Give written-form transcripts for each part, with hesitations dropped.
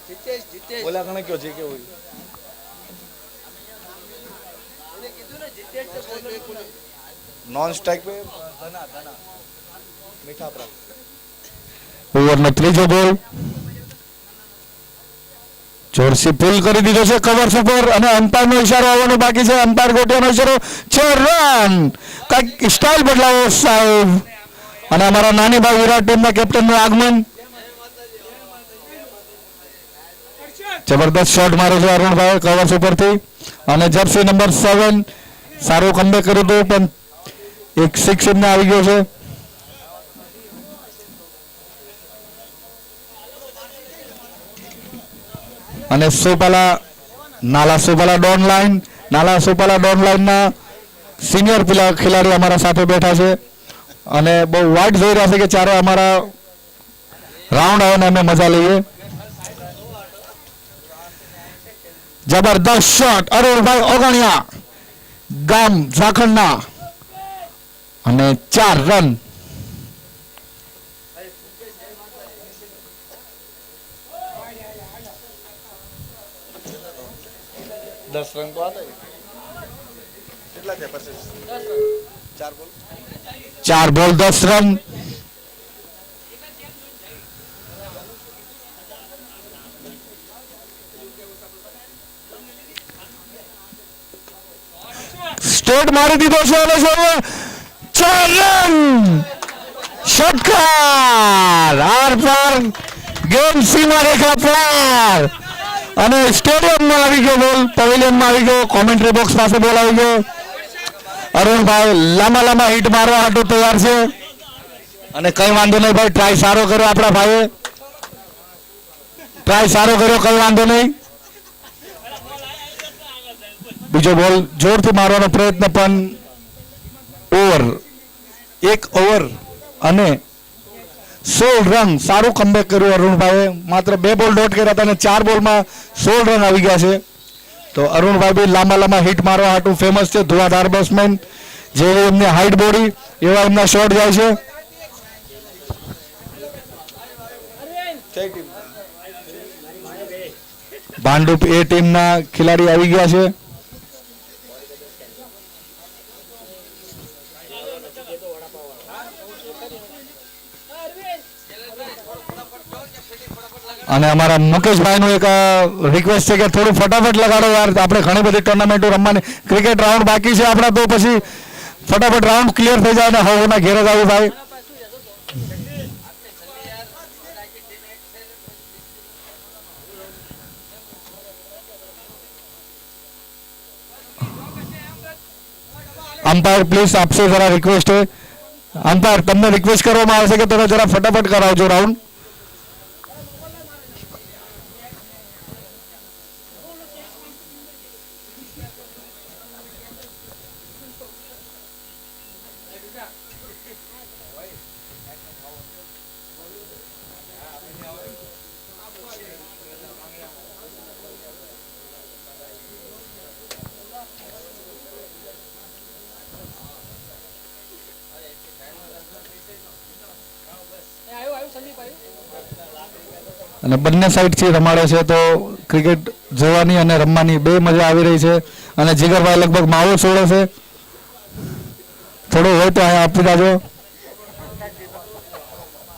बोला कने क्यों जी के हुई नॉन स्ट्राइक पे धना धना मीठा प्रा ઓવરનો ત્રીજો બોલ ચોરસી પુલ કરી દીધો છે કવર સુપર અને અમ્પાયરનો ઈશારો આવવાનો બાકી છે. અમ્પાયર ગોટિયાનો ઈશારો 6 રન. કંઈક સ્ટાઇલ બદલાવો સાહેબ. અને અમારા નાની ભાઈ વિરાટ ટીમના કેપ્ટનનું આગમન. જબરદસ્ત શોટ માર્યો છે અરુણભાઈ કવર સુપરથી અને જર્સી નંબર 7 સારું કમબેક કર્યું હતું પણ એક 6 એમને આવી ગયો છે. અને સોપાલા નાલા સોપાલા ડોન લાઈનના સિનિયર પેલા ખેલાડી અમારા સાથે બેઠા છે અને બહુ વાઇટ જોઈ રહ્યા છે કે ચારે અમારા રાઉન્ડ આવે ને અમે મજા લઈએ. જબરદસ્ત શોટ અરુણભાઈ ઓગણિયા ગામ ઝાખંડના અને 4 રન. दस रन तो आता है कितना थे पच्चीस चार 4 बोल બોલ 10 રન. સ્ટેટ મારી દીધો છે અને 4 રન. ષટકાર આર પાર ગેમ સીમા રેખા પાર અને સ્ટેડિયમમાં આવી ગયો બોલ પેવિલિયનમાં આવી ગયો કોમેન્ટ્રી બોક્સ પાસે બોલ આવી ગયો. અરુણભાઈ લાંબા હિટ મારવા હાટો તૈયાર છે અને કઈ વાંધો નહીં ભાઈ ટ્રાય સારો કર્યો આપણા ભાઈએ કઈ વાંધો નહીં. બીજો બોલ જોરથી મારવાનો પ્રયત્ન પણ એક ઓવર અને 16 રન સારું કમબેક કર્યું અરુણભાઈએ. માત્ર 2 બોલ ડોટ કર્યા હતા અને 4 બોલમાં 16 રન આવી ગયા છે. તો અરુણભાઈ બી લાંબા હિટ મારવા હાટું ફેમસ છે. ધુઆધાર બેટ્સમેન જેવી એમની હાઈટ બોડી એવા એમના શોટ જાય છે. ભાંડુપ એ ટીમના ખેલાડી આવી ગયા છે. અને અમારા મુકેશભાઈનું એક રિક્વેસ્ટ છે કે થોડું ફટાફટ લગાડો યાર. આપણે ઘણી બધી ટુર્નામેન્ટો રમવાની ક્રિકેટ રાઉન્ડ બાકી છે આપણા તો પછી ફટાફટ રાઉન્ડ ક્લિયર થઈ જાય અને હવના ઘેર જ આવી ભાઈ. અમ્પાયર પ્લીઝ આપશે જરા રિક્વેસ્ટ છે. અમ્પાયર તમને રિક્વેસ્ટ કરવામાં આવશે કે તમે જરા ફટાફટ કરાવજો રાઉન્ડ. અને બંને સાઈડથી રમાડે છે તો ક્રિકેટ જોવાની અને રમવાની બે મજા આવી રહી છે. અને જીગરભાઈ લગભગ માવો છોડે છે. થોડું હોય તો અહીંયા આપી દેજો,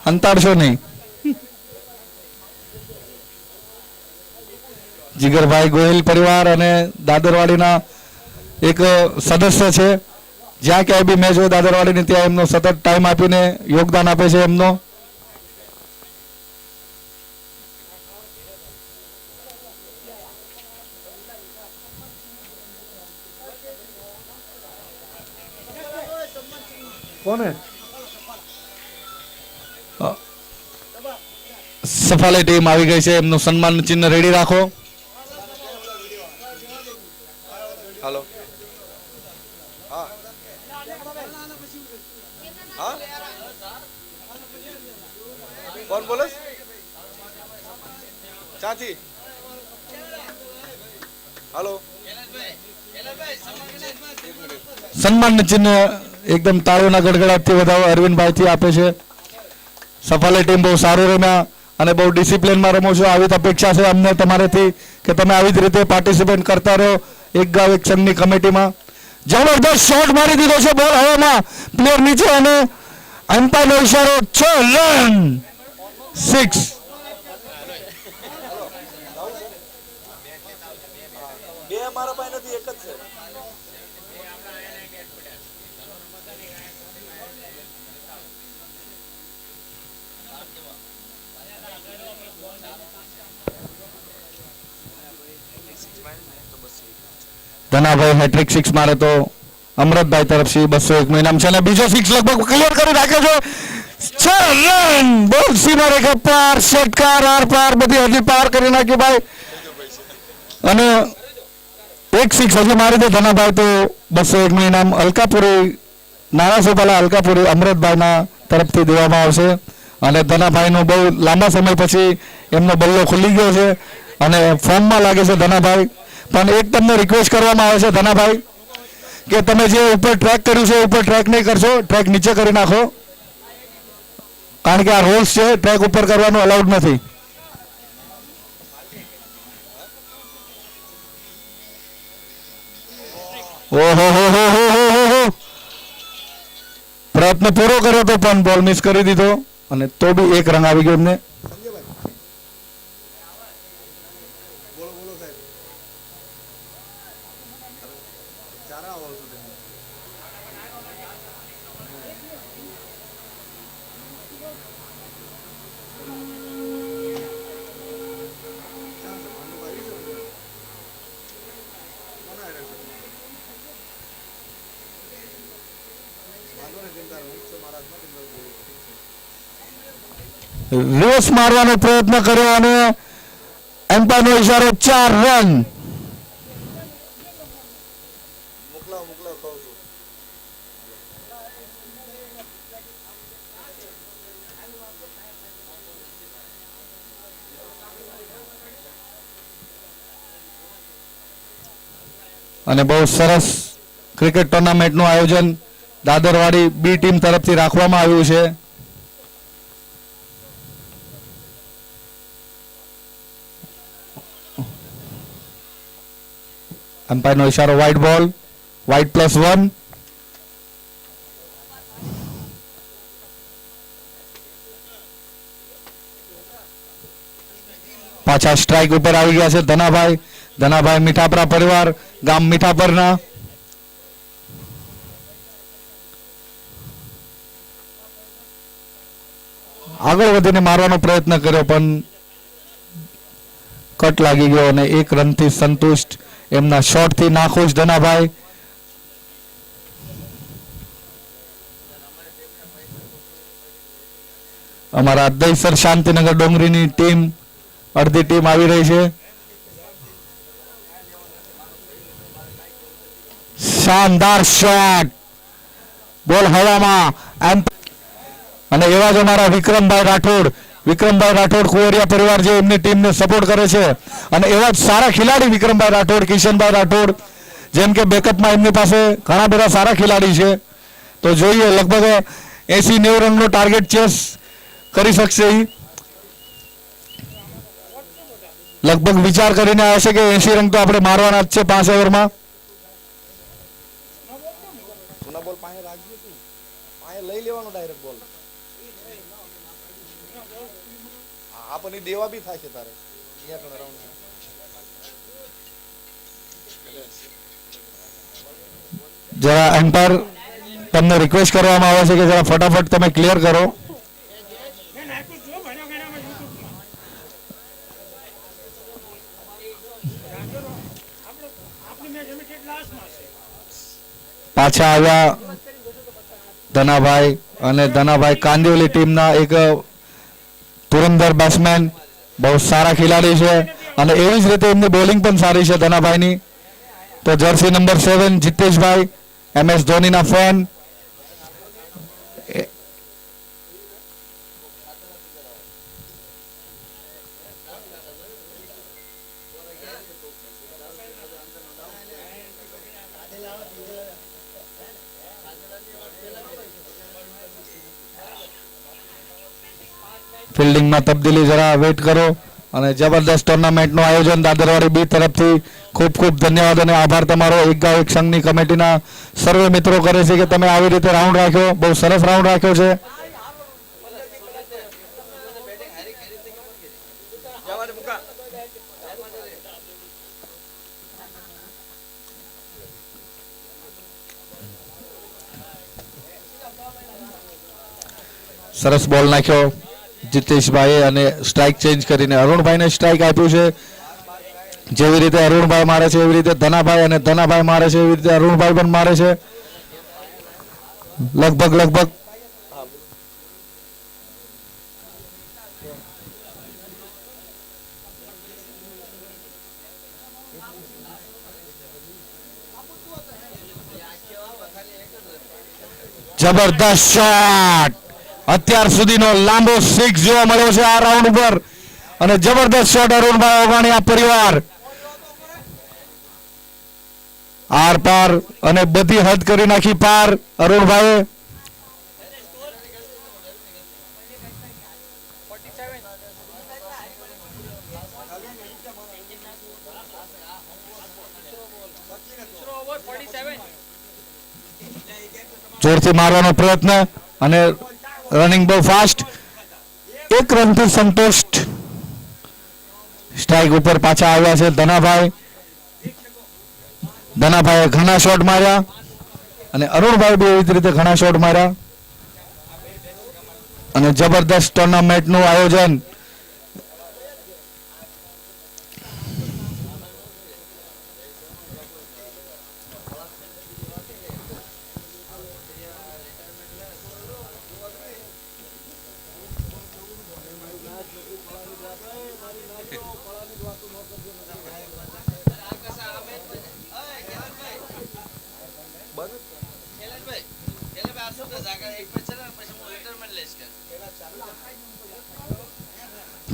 અંતાડશો નહીં. જીગરભાઈ ગોહિલ પરિવાર અને દાદરવાડીના એક સદસ્ય છે. જ્યાં ક્યાંય બી મેચ હોય દાદરવાડીની ત્યાં એમનો સતત ટાઈમ આપીને યોગદાન આપે છે એમનો. કોને સફાળી ટીમ આવી ગઈ છે. એમનું સન્માન ચિહ્ન રેડી રાખો. हेलो हाँ हाँ कौन बोले चाची हेलो સન્માન ચિહ્ન એકદમ તાળીઓના ગડગડાટથી વધાવો અરવિંદભાઈ થી આપે છે. સફાળી ટીમ બહુ સારું રમ્યા અને બહુ ડિસિપ્લિનમાં રમો છો. આવી જ અપેક્ષા છે અમને તમારેથી કે તમે આવી જ રીતે પાર્ટિસિપેટ કરતા રહો એક ગાવ એક સંઘની કમિટીમાં. જબરદસ્ત શોટ મારી દીધો છે, બોલ હવામાં, પ્લેયર નીચે અને અમ્પાયરનો ઇશારો 6 રન 6. બે મારા પાસે નથી, એક જ છે. ધનાભાઈ હેટ્રિક 6 મારે તો અમૃતભાઈ તરફથી 201 ઇનામ છે અને બીજો 6 લગભગ ક્લિયર કરી નાખ્યો છે. 6 રન, બોલ સીમા રેખા પાર, ષટકાર આર પાર, બધી હજી પાર કરી નાખી ભાઈ. અને એક 6 હજી મારી દે ધનાભાઈ તો 201 ઇનામ અલકાપુરી, નાના સોપાલા અલકાપુરી અમૃતભાઈના તરફથી દેવામાં આવશે. અને ધનાભાઈનો બહુ લાંબા સમય પછી એમનો બલ્લો ખુલી ગયો છે અને ફોર્મમાં લાગે છે ધનાભાઈ. પણ એક તમને રિક્વેસ્ટ કરવામાં આવે છે ધનાભાઈ કે તમે જે ઉપર ટ્રેક કર્યું છે ઉપર ટ્રેક નહીં કરશો, ટ્રેક નીચે કરી નાખો, કારણ કે આ રૂલ્સ છે, ટ્રેક ઉપર કરવાનું અલાઉડ નથી. ઓહો હો હો હો હો હો, પ્રયત્ન પૂરો કર્યો તો પણ બોલ મિસ કરી દીધો અને તો બી એક રન આવી ગયો એમને. બોલો બોલો સાહેબ. ચારા આવો છો તમે. રેસ મારવાનો પ્રયત્ન કર્યો અને એમ્પાયરનો ઇશારો 4 રન. મોકલાવ મોકલાવ કહું છું. અને બહુ સરસ ક્રિકેટ ટુર્નામેન્ટનું આયોજન દાદરવાડી બી ટીમ તરફથી રાખવામાં આવ્યું છે. એમ્પાયરનો ઇશારો વાઇડ બોલ, વાઇડ +1. પાછા સ્ટ્રાઇક ઉપર આવી ગયા છે ધનાભાઈ. ધનાભાઈ મીઠાપરા પરિવાર, ગામ મીઠાપરના. આગળ વધીને મારવાનો પ્રયત્ન કર્યો પણ કટ લાગી ગયો અને એક રનથી સંતુષ્ટ, એમના શોટથી નાખુશ ધનાભાઈ. અમારા દહીસર શાંતિનગર ડોંગરીની ટીમ, અડધી ટીમ આવી રહી છે. શાનદાર શોટ, બોલ હવામાં. અને એવા જ અમારા વિક્રમભાઈ રાઠોડ કુંવરિયા પરિવાર જે એમની ટીમને સપોર્ટ કરે છે અને એવા જ સારા ખેલાડી વિક્રમભાઈ રાઠોડ, કિશનભાઈ રાઠોડ, જેમ કે બેકઅપમાં એમની પાસે ઘણા બધા સારા ખેલાડી છે. તો જોઈએ લગભગ 80-90 રનનો ટાર્ગેટ ચેસ કરી શકશે. લગભગ વિચાર કરીને આવે છે કે 80 રન તો આપણે મારવાના જ છે 5 ઓવરમાં. જૂના બોલ પાસે રાખજો તું. પાસે લઈ લેવાનો ડાયરેક્ટ બોલ. હા પણ એ દેવા બી થાય છે તારે. અહીંયા કણ રાઉન્ડ. જરા એમ્પાયર તમને રિક્વેસ્ટ કરવામાં આવે છે કે જરા ફટાફટ તમે ક્લિયર કરો. પાછા આવ્યા ધનાભાઈ અને ધનાભાઈ કાંદિવલી ટીમના એક ધુરંધર બેટ્સમેન, બહુ સારા ખેલાડી છે અને એવી જ રીતે એમની બોલિંગ પણ સારી છે ધનાભાઈની. તો જર્સી નંબર 7 જીતેશભાઈ, MS ધોનીના ફેન. ફિલ્ડિંગમાં તબદીલી જરા વેટ કરો. અને જબરદસ્ત ટુર્નામેન્ટનું આયોજન દાદરવાડી બી તરફથી ખૂબ ખૂબ ધન્યવાદ અને આભાર તમારો. એક ગાંવ એક સંઘની કમિટીના સર્વે મિત્રો કરે છે કે તમે આવી રીતે રાઉન્ડ રાખ્યો. બહુ સરસ રાઉન્ડ રાખ્યો છે. સરસ બોલ નાખ્યો જીતેશભાઈએ અને સ્ટ્રાઇક ચેન્જ કરીને અરુણભાઈને સ્ટ્રાઇક આપ્યું છે. જેવી રીતે અરુણભાઈ મારે છે એવી રીતે ધનાભાઈ, અને ધનાભાઈ મારે છે એવી રીતે અરુણભાઈ પણ મારે છે. લગભગ જબરદસ્ત શોટ. અત્યાર સુધીનો લાંબો સિક્સ જોવા મળ્યો છે આ રાઉન્ડ ઉપર. અને જબરદસ્ત શોટ અરુણભાઈ ઓગાણી આ પરિવાર આર પાર અને બધી હદ કરી નાખી પાર અરુણભાઈ. જોરથી મારવાનો પ્રયત્ન અને રનિંગ બહુ ફાસ્ટ. એક રનથી સંતુષ્ટ. સ્ટ્રાઇક ઉપર પાછા આવ્યા છે ધનાભાઈ. ધનાભાઈએ ઘણા શોટ માર્યા અને અરુણભાઈ બી એવી જ રીતે ઘણા શોટ માર્યા. અને જબરદસ્ત ટુર્નામેન્ટનું આયોજન.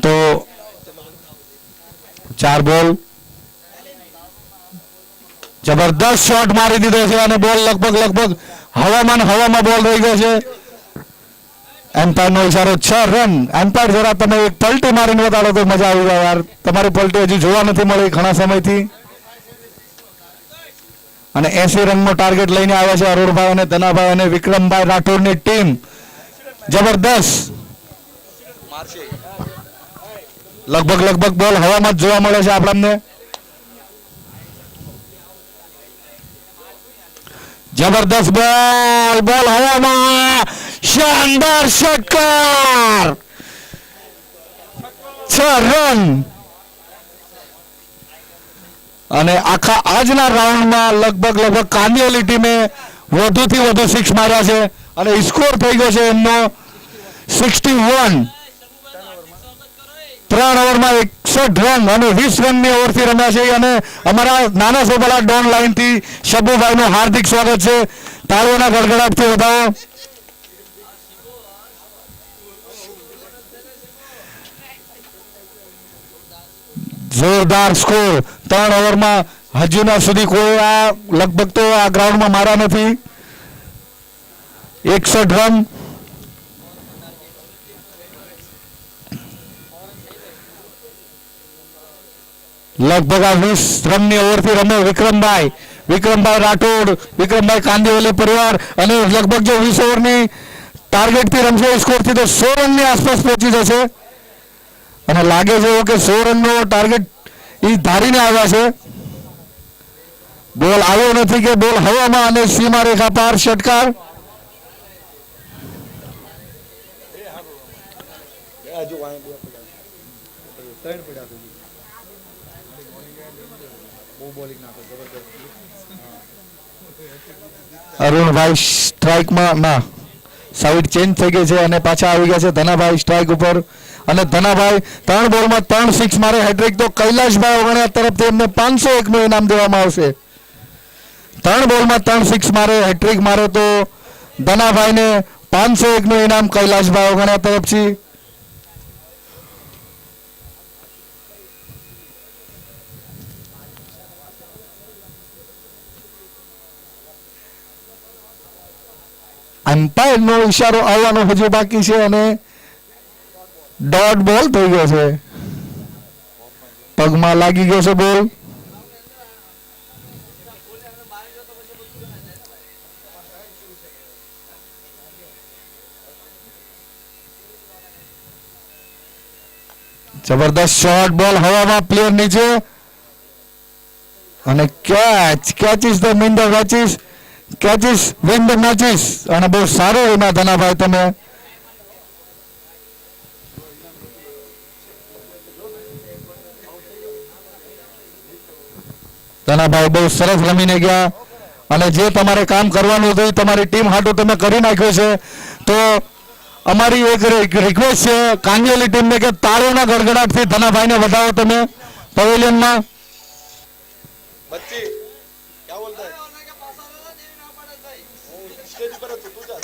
તો 4 બોલ. જબરદસ્ત શોટ મારી દીધો છે અને બોલ લગભગ હવામાં બોલ રહી ગયો છે. એમ્પાયરનો ઈશારો 6 રન. એમ્પાયર જરા તમે એક પલટી મારીને બતાડો તો મજા આવી જાય યાર. તમારી પલટી હજી જોવા નથી મળી ઘણા સમયથી. અને 80 રનનો ટાર્ગેટ લઈને આવ્યા છે અરુણભાઈ અને ધનાભાઈ અને વિક્રમભાઈ રાઠોડની ટીમ. જબરદસ્ત. લગભગ બોલ હવામાં જ જોવા મળે છે આપણને. જબરદસ્ત બોલ હવામાં. શાનદાર ષટકાર. 6 રન. અને આખા આજના રાઉન્ડમાં લગભગ કાંદિવલી ટીમે વધુથી વધુ 6 માર્યા છે અને સ્કોર થઈ ગયો છે એમનો 61. 3 ઓવરમાં 61 રન અને 20 રનની ઓવરથી રમ્યા છે. અને અમારા નાના સોબલા ડોન લાઇનથી શબુભાઈનું હાર્દિક સ્વાગત છે. તાળીઓના ગડગડાટથી વધાવો. જોરદાર સ્કોર. 3 ઓવરમાં હજુના સુધી કોઈ આ લગભગ તો આ ગ્રાઉન્ડમાં માર્યા નથી. 61 રન. લગભગ આ 20 રનની ઓવરથી રમે વિક્રમભાઈ રાઠોડ, વિક્રમભાઈ કાંદીવલી પરિવાર. અને લગભગ જો 20 ઓવરની ટાર્ગેટથી રમશે સ્કોરથી તો 100 રનની આસપાસ પહોંચી જશે. અને લાગે છે કે 100 રનનો ટાર્ગેટ એ ધારીને આવ્યા છે. બોલ આવ્યો નથી કે બોલ હવામાં અને સીમા રેખા પાર ષટકાર. અરુણભાઈ સ્ટ્રાઇકમાં ના સાઈડ ચેન્જ થઈ ગઈ છે અને પાછા આવી ગયા છે ધનાભાઈ સ્ટ્રાઇક ઉપર. અને ધનાભાઈ 3 બોલમાં 3 સિક્સ મારે હેટ્રિક. તો કૈલાશભાઈ ઓગણિયા તરફથી એમને 501નું ઇનામ દેવામાં આવશે. 3 બોલમાં 3 સિક્સ મારે હેટ્રિક મારે તો ધનાભાઈને 501નું ઇનામ કૈલાશભાઈ ઓગણિયા તરફથી. એમ્પાયરનો ઈશારો આવવાનો હજુ બાકી છે અને ડોટ બોલ થઈ ગયો છે. પગમાં લાગી ગયો છે બોલ. જબરદસ્ત શોટ, બોલ હવામાં, પ્લેયર નીચે અને catch is the mean the matches, catch is win the matches. અને બહુ સારું એમાં ધનાભાઈ તમે ધનાભાઈ બહુ સરસ રમીને ગયા અને જે તમારે કામ કરવાનું હતું એ તમારી ટીમ હાટું તમે કરી નાખ્યું છે. તો અમારી એક રિક્વેસ્ટ છે કાંગેલી ટીમને કે તાળીઓના ગડગડાટથી ધનાભાઈને વધાવો તમે પવેલિયનમાં. बच्ची क्या बोलता है स्टेज पर है, तू जा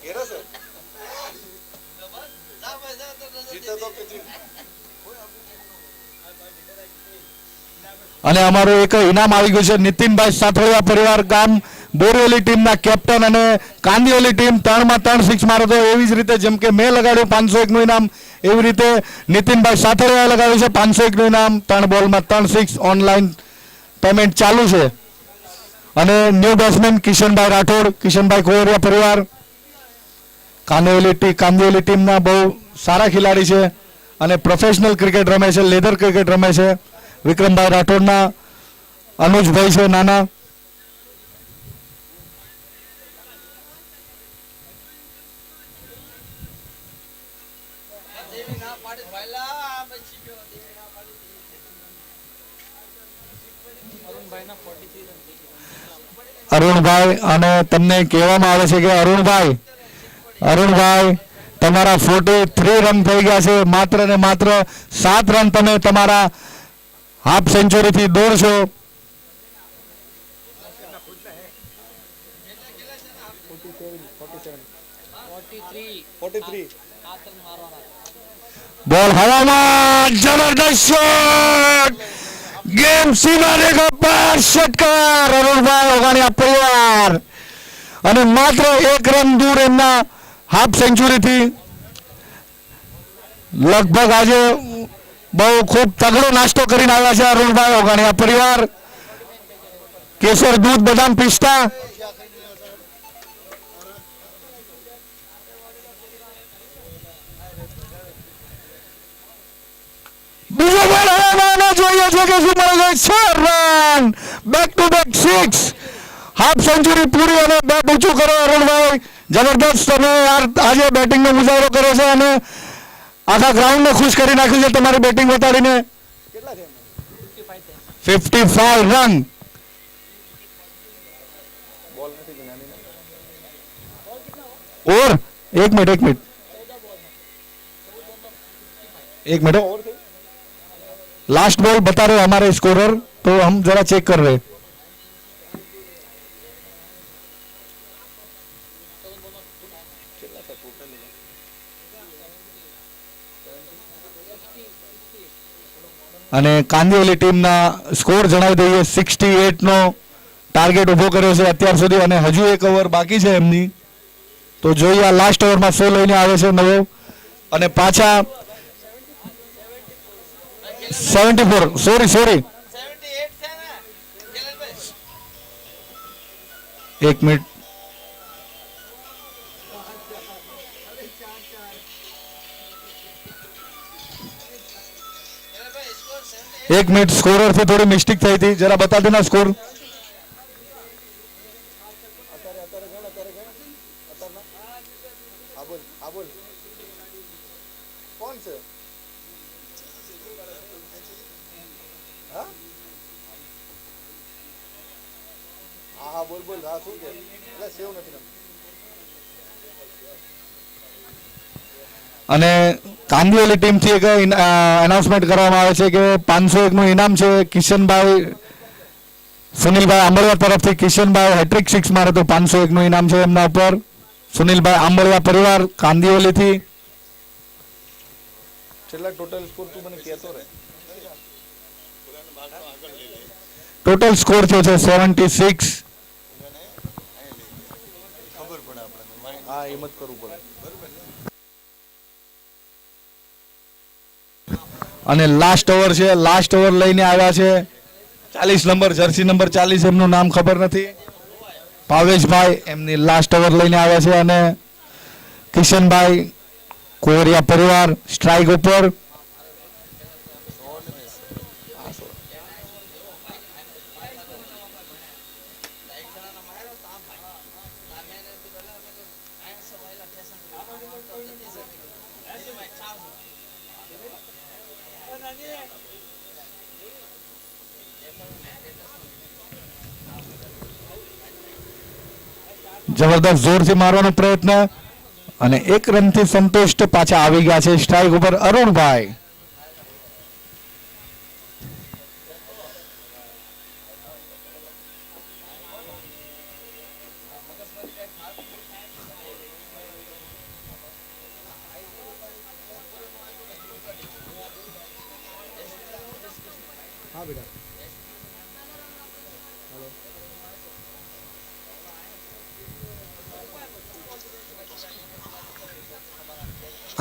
घेरा सर जीते तो के जीत અને અમારું એક ઇનામ આવી ગયું છે નીતિનભાઈ સાથોડિયા પરિવાર ગામ બોરીવલી ટીમના કેપ્ટન અને કાંદિવલી ટીમ 3માં 3 સિક્સ મારો તો એવી જ રીતે જેમ કે મેં લગાડ્યું 501 નું ઇનામ એવી રીતે નીતિનભાઈ સાથોડિયાએ લગાવ્યું છે 501 નું ઇનામ. 3 બોલમાં 3 સિક્સ, ઓનલાઈન પેમેન્ટ ચાલુ છે. અને new batsman Kishanbhai Rathod, Kishanbhai Korea પરિવાર કાંદિવલી ટીમના બહુ સારા ખેલાડી છે અને પ્રોફેશનલ ક્રિકેટ રમે છે, લેધર ક્રિકેટ રમે છે. વિક્રમભાઈ રાઠોડના અનુજભાઈ છે નાના. અરુણભાઈ અને તમને કહેવામાં આવે છે કે અરુણભાઈ તમારા 43 રન થઈ ગયા છે. માત્ર ને માત્ર 7 રન તમે તમારા હાફ સેન્ચુરીથી દોડશો. બોલ હવામાં, જબરદસ્ત શોટ, ગેમ સીમા રેખા પાર, ષટકાર અરુણભાઈ ઓગાણિયા પરિવાર અને માત્ર 1 રન દૂર એમના હાફ સેન્ચુરીથી. લગભગ આજે બહુ ખૂબ તગડો નાસ્તો કરીને આવ્યા છે અરુણભાઈ ઓગાણિયા પરિવાર. કેસર, દૂધ, બદામ, પિસ્તા. બીજો બોલ હવામાં જોઈએ છે કે શું મળે છે. 4 run, back to back 6, half century પૂરી અને બેટ ઊંચું કરો અરુણભાઈ. જબરદસ્ત તમે આજે બેટિંગનો મુજાહરો કર્યો છે અને આખા ગ્રાઉન્ડને ખુશ કરી નાખ્યું છે તમારી બેટિંગ બતાડીને. કેટલા છે 55 રન. બોલ નથી ગણાની और 1 मिनट और थे लास्ट बॉल बता रहे हमारे स्कोरर, तो हम जरा चेक कर रहे. કેટલા હતા ટોટલ અને કાંદિવલી ટીમના સ્કોર જણાવી દઈએ. 68 નો ટાર્ગેટ ઊભો કર્યો છે અત્યાર સુધી અને હજુ એક ઓવર બાકી છે એમની. તો જોઈએ આ લાસ્ટ ઓવરમાં શું લઈને આવે છે નવો. અને પાછા 74 સોરી 1 મિનિટ. एक मिनट, स्कोरर से थोड़ी मिस्टेक થઈ હતી, જરા બતા દેના સ્કોર. આ બોલ કોણ છે હા હા બોલ બોલ હા શું કે એટલે સેવ નથી રમતું. અને કાંદિવલી ટીમથી એક એનાઉન્સમેન્ટ કરવામાં આવે છે કે 501 નું ઇનામ છે. કિશનભાઈ સુનિલભાઈ આંબળિયા તરફથી કિશનભાઈ હેટ્રિક 6 મારે તો 501 નું ઇનામ છે એમના ઉપર. સુનિલભાઈ આંબળિયા પરિવાર કાંદિવલીથી. છેલ્લા ટોટલ સ્કોર તું મને કહેતો રહે. ટોટલ સ્કોર થયો છે 76. ખબર પડે આપણે હા એમ જ કરવું પડે. અને લાસ્ટ ઓવર છે, લાસ્ટ ઓવર લઈને આવ્યા છે 40 નંબર, જર્સી નંબર 40, એમનું નામ ખબર નથી, ભાવેશભાઈ, એમની લાસ્ટ ઓવર લઈને આવ્યા છે. અને કિશનભાઈ કોરિયા પરિવાર સ્ટ્રાઇક ઉપર. જબરદસ્ત જોરથી મારવાનો પ્રયત્ન અને એક રનથી સંતુષ્ટ પાછા આવી ગયા છે સ્ટ્રાઇક ઉપર અરુણભાઈ.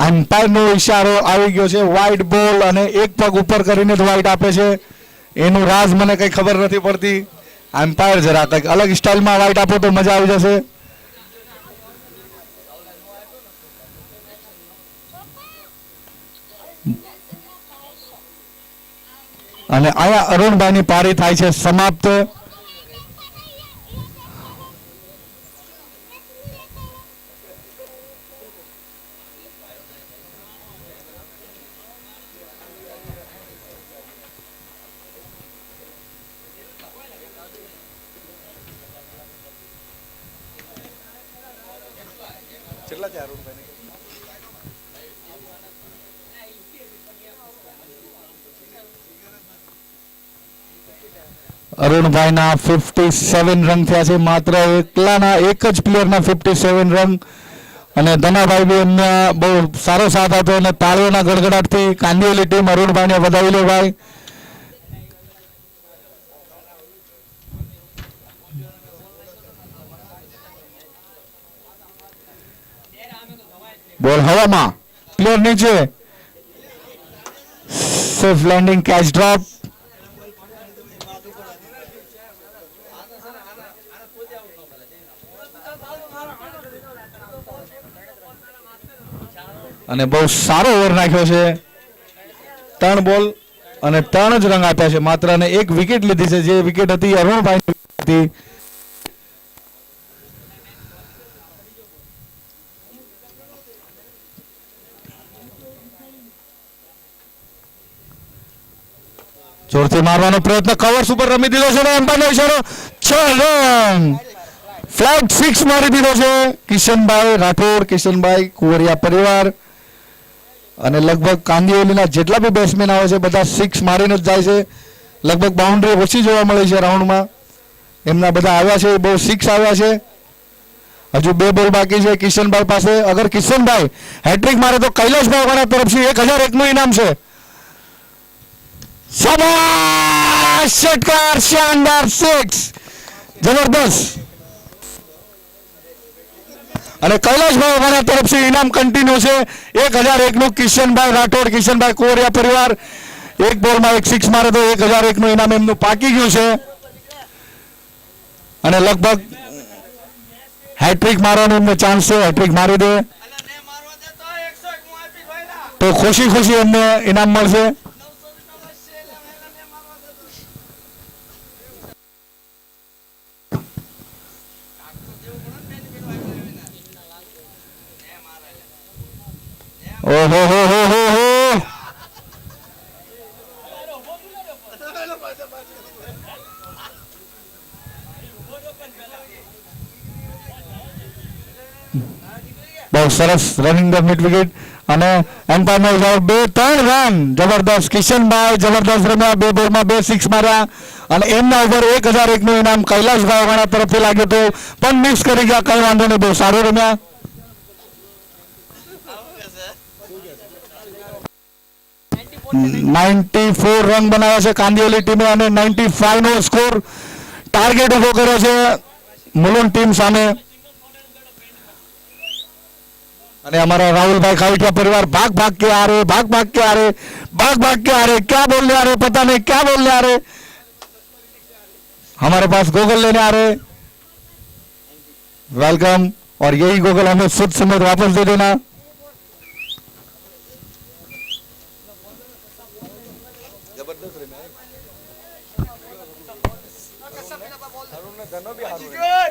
એમ્પાયરનો ઈશારો આવી ગયો છે, વ્હાઈટ બોલ, અને એક પગ ઉપર કરીને જ વ્હાઈટ આપે છે. એનું રાજ મને કઈ ખબર નથી પડતી. એમ્પાયર જરા કંઈક અલગ સ્ટાઇલમાં વ્હાઈટ આપો તો મજા આવી જશે. અને અહીંયા અરુણભાઈની પારી થાય છે સમાપ્ત. કેટલા છે અરુણભાઈ? અરુણભાઈના 57 રન થયા છે, માત્ર એકલાના એક જ પ્લેયરના 57 રન. અને ધનાભાઈ બી એમને બહુ સારો સાથ હતો અને તાળીઓના ગડગડાટથી કાંદિવલી ટીમ અરુણભાઈને વધાવી લે ભાઈ. બોલ હવામાં, પ્લેયર નીચે, સેફ લેન્ડિંગ, કેચ ડ્રોપ. અને બહુ સારો ઓવર નાખ્યો છે. 3 બોલ અને 3 જ રન આપ્યા છે માત્ર, અને એક વિકેટ લીધી છે, જે વિકેટ હતી અરુણભાઈની હતી. જોરથી મારવાનો પ્રયત્ન, કવર્સ ઉપર રમી દીધો છે. એમ્પાયરનો ઈશારો, 6 રન, ફ્લેટ 6 મારી દીધો છે કિશનભાઈ રાઠોડ, કિશનભાઈ કુંવરિયા પરિવાર. અને લગભગ કાંદિવલીના જેટલા બી બેટ્સમેન આવે છે બધા 6 મારીને જ જાય છે. લગભગ બાઉન્ડ્રી ઓછી જોવા મળી છે રાઉન્ડમાં. એમના બધા આવ્યા છે, બહુ 6 આવ્યા છે. હજુ 2 બોલ બાકી છે કિશનભાઈ પાસે. અગર કિશનભાઈ હેટ્રિક મારે તો કૈલાશભાઈ વાળા તરફથી 1001 નું ઇનામ છે. શાબાશ, ષટકાર, શાનદાર 6, જબરદસ્ત. અને કૈલાશભાઈ વાળા તરફથી ઇનામ કન્ટિન્યુ છે 1001 નું. કિશનભાઈ રાઠોડ, કિશનભાઈ કોરિયા પરિવાર 1 બોલમાં 1 6 મારે તો 1001 નું ઇનામ એમનું પાકી ગયું છે. અને લગભગ હેટ્રિક મારવાનો એમને ચાન્સ છે, હેટ્રિક મારી દે તો ખુશી ખુશી એમને ઇનામ મળશે. ઓહો હો હો હો હો, બહુ સરસ રનિંગ ધ મિડ વિકેટ. અને એમ્પાયરનો ઈશારો, 2-3 રન, જબરદસ્ત. કિશનભાઈ જબરદસ્ત રમ્યા, 2 બોલમાં 2 6 માર્યા. અને એમના ઉપર 1001 નું ઇનામ કૈલાશભાઈ વાળા તરફથી લાગ્યું હતું, પણ મિક્સ કરી ગયા, કઈ વાંધો નહીં, બહુ સારું રમ્યા. 94 રન બનાવ્યા છે કાંદિવલી ટીમે અને 95 નો સ્કોર ટાર્ગેટ ઉભો કર્યો છે મુલુંડ ટીમ સામે. અને અમાरा राहुल भाई खाविटिया परिवार भाग भाग के आ रहे, भाग भाग के आ रहे, भाग भाग के आ रहे, क्या बोलने आ रहे पता नहीं, क्या बोलने आ रहे, हमारे पास गोगल लेने आ रहे। वेलकम। और यही गोगल हमें शुद्ध समेत वापस दे देना। જબરદસ્ત રમ્યા અરુણને ધનો બી હારું રમ્યો.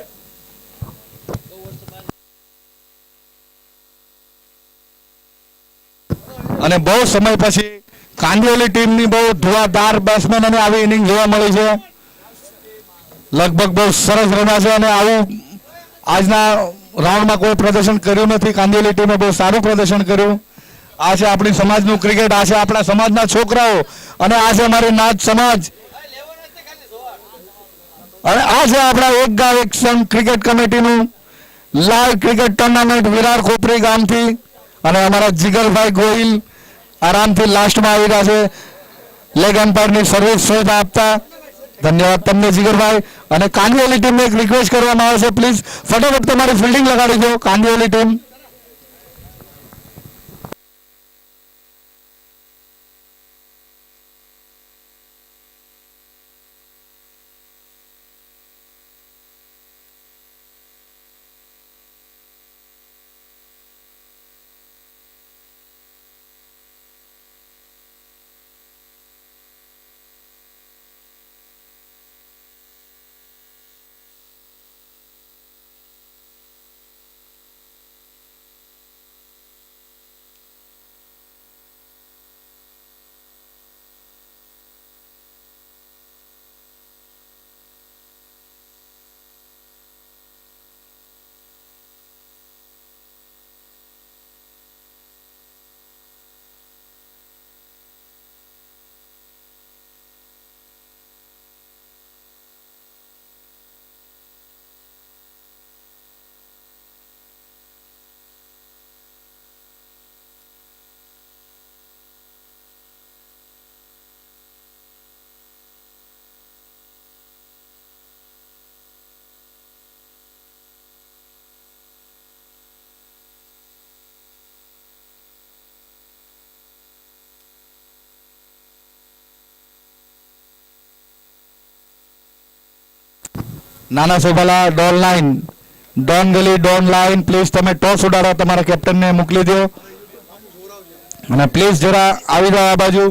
અને બહુ સમય પછી કાંદિવલી ટીમની બહુ ધુઆધાર બેટ્સમેનોની આવી ઇનિંગ જોવા મળી છે। લગભગ બહુ સરસ રમ્યા છે અને આવું આજના રાઉન્ડમાં કોઈ પ્રદર્શન કર્યું નથી। કાંદિવલી ટીમે બહુ સારું પ્રદર્શન કર્યું। આ છે આપણી સમાજનું ક્રિકેટ, આ છે આપણા સમાજના છોકરાઓ અને આ છે અમારી નાથ સમાજ અને આ છે આપણા એક ગામ એક સંઘ ક્રિકેટ કમિટીનું live cricket tournament Virar Khopari ગામથી અને અમારા જીગરભાઈ ગોહિલ આરામથી લાસ્ટમાં આવી રહ્યા છે લેગ એમ્પાયરની સર્વિસ સુવિધા આપતા। ધન્યવાદ તમને જીગરભાઈ। અને કાંદિવલી ટીમને એક રિક્વેસ્ટ કરવામાં આવે છે, પ્લીઝ ફટાફટ તમારી ફિલ્ડિંગ લગાડી દો કાંદિવલી ટીમ। નાના સોભાલા ડોન લાઈન, ડોન ગલી ડોન લાઈન, પ્લીઝ તમે ટોસ ઉડાડો, તમારા કેપ્ટનને મોકલી દો અને પ્લીઝ જરા આવી જાઓ આ બાજુ।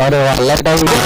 અરે વાહ લાઈટ આવી ગઈ.